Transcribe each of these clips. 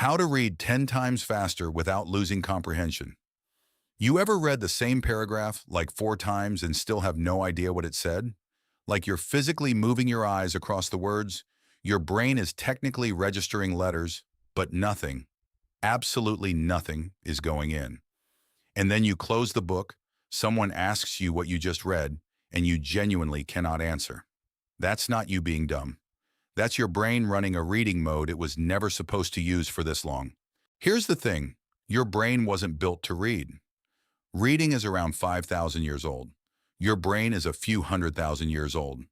How to read 10 times faster without losing comprehension. You ever read the same paragraph like 4 times and still have no idea what it said? Like you're physically moving your eyes across the words, your brain is technically registering letters, but nothing, absolutely nothing is going in. And then you close the book, someone asks you what you just read, and you genuinely cannot answer. That's not you being dumb. That's your brain running a reading mode it was never supposed to use for this long. Here's the thing, your brain wasn't built to read. Reading is around 5,000 years old. Your brain is a few 100,000 years old.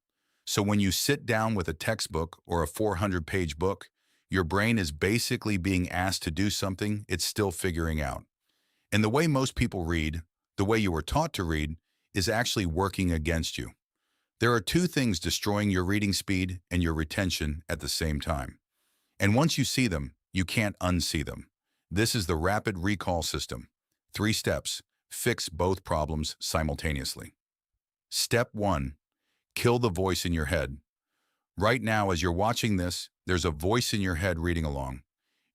So when you sit down with a textbook or a 400-page book, your brain is basically being asked to do something it's still figuring out. And the way most people read, the way you were taught to read, is actually working against you. There are two things destroying your reading speed and your retention at the same time. And once you see them, you can't unsee them. This is the rapid recall system. 3 steps. Fix both problems simultaneously. Step 1. Kill the voice in your head. Right now, as you're watching this, there's a voice in your head reading along.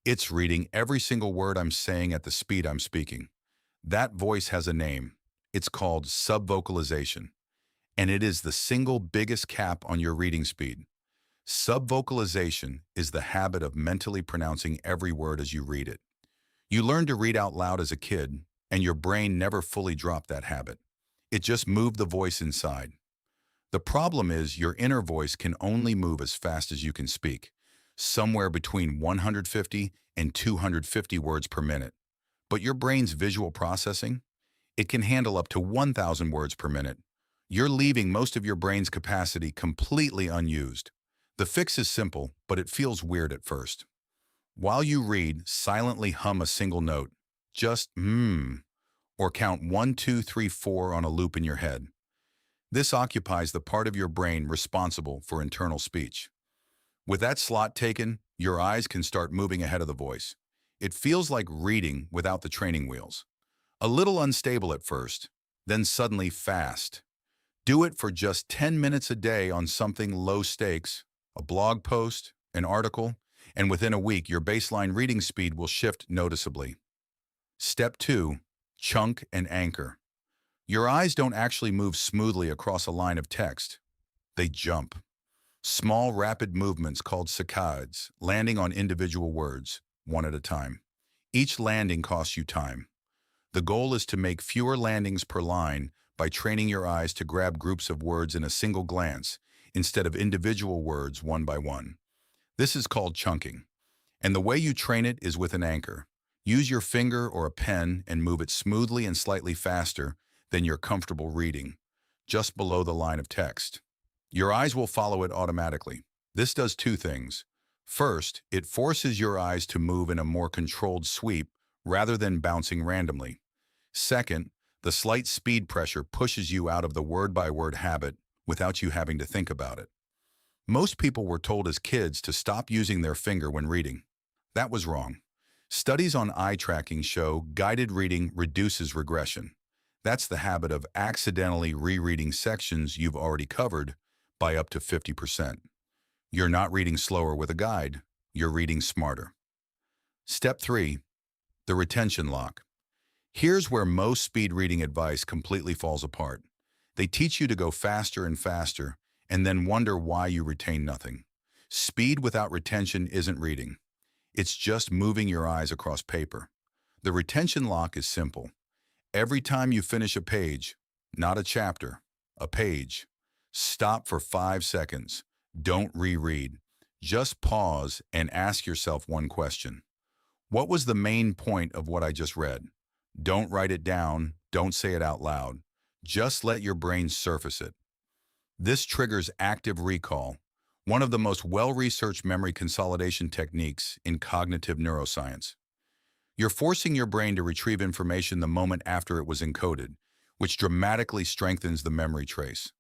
It's reading every single word I'm saying at the speed I'm speaking. That voice has a name. It's called subvocalization. And it is the single biggest cap on your reading speed. Subvocalization is the habit of mentally pronouncing every word as you read it. You learned to read out loud as a kid, and your brain never fully dropped that habit. It just moved the voice inside. The problem is your inner voice can only move as fast as you can speak, somewhere between 150 and 250 words per minute. But your brain's visual processing, it can handle up to 1,000 words per minute. You're leaving most of your brain's capacity completely unused. The fix is simple, but it feels weird at first. While you read, silently hum a single note. Just or count 1, 2, 3, 4 on a loop in your head. This occupies the part of your brain responsible for internal speech. With that slot taken, your eyes can start moving ahead of the voice. It feels like reading without the training wheels. A little unstable at first, then suddenly fast. Do it for just 10 minutes a day on something low stakes, a blog post, an article, and within a week your baseline reading speed will shift noticeably. Step 2. Chunk and anchor. Your eyes don't actually move smoothly across a line of text. They jump. Small, rapid movements called saccades, landing on individual words, one at a time. Each landing costs you time. The goal is to make fewer landings per line by training your eyes to grab groups of words in a single glance instead of individual words one by one. This is called chunking. And the way you train it is with an anchor. Use your finger or a pen and move it smoothly and slightly faster than you're comfortable reading, just below the line of text. Your eyes will follow it automatically. This does 2 things. First, it forces your eyes to move in a more controlled sweep rather than bouncing randomly. Second, the slight speed pressure pushes you out of the word-by-word habit without you having to think about it. Most people were told as kids to stop using their finger when reading. That was wrong. Studies on eye tracking show guided reading reduces regression. That's the habit of accidentally rereading sections you've already covered by up to 50%. You're not reading slower with a guide, you're reading smarter. Step 3. The retention lock. Here's where most speed reading advice completely falls apart. They teach you to go faster and faster, and then wonder why you retain nothing. Speed without retention isn't reading. It's just moving your eyes across paper. The retention lock is simple. Every time you finish a page, not a chapter, a page, stop for 5 seconds. Don't reread. Just pause and ask yourself one question. What was the main point of what I just read? Don't write it down. Don't say it out loud. Just let your brain surface it. This triggers active recall, one of the most well-researched memory consolidation techniques in cognitive neuroscience. You're forcing your brain to retrieve information the moment after it was encoded, which dramatically strengthens the memory trace.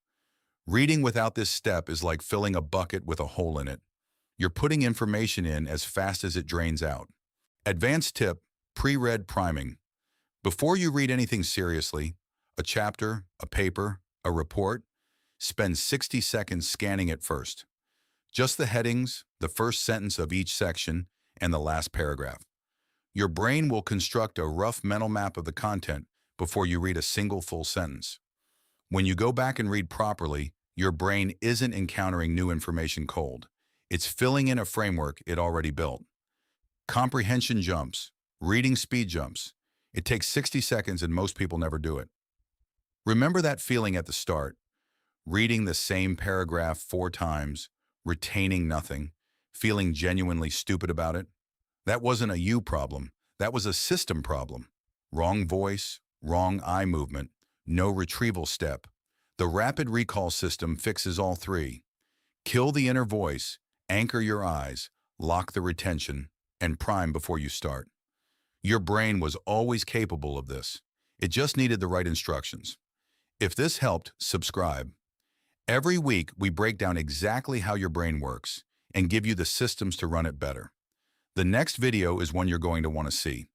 Reading without this step is like filling a bucket with a hole in it. You're putting information in as fast as it drains out. Advanced tip, pre-read priming. Before you read anything seriously, a chapter, a paper, a report, spend 60 seconds scanning it first. Just the headings, the first sentence of each section, and the last paragraph. Your brain will construct a rough mental map of the content before you read a single full sentence. When you go back and read properly, your brain isn't encountering new information cold. It's filling in a framework it already built. Comprehension jumps, reading speed jumps. It takes 60 seconds and most people never do it. Remember that feeling at the start, reading the same paragraph 4 times, retaining nothing, feeling genuinely stupid about it? That wasn't a you problem. That was a system problem. Wrong voice, wrong eye movement, no retrieval step. The rapid recall system fixes all three. Kill the inner voice, anchor your eyes, lock the retention, and prime before you start. Your brain was always capable of this. It just needed the right instructions. If this helped, subscribe. Every week, we break down exactly how your brain works and give you the systems to run it better. The next video is one you're going to want to see.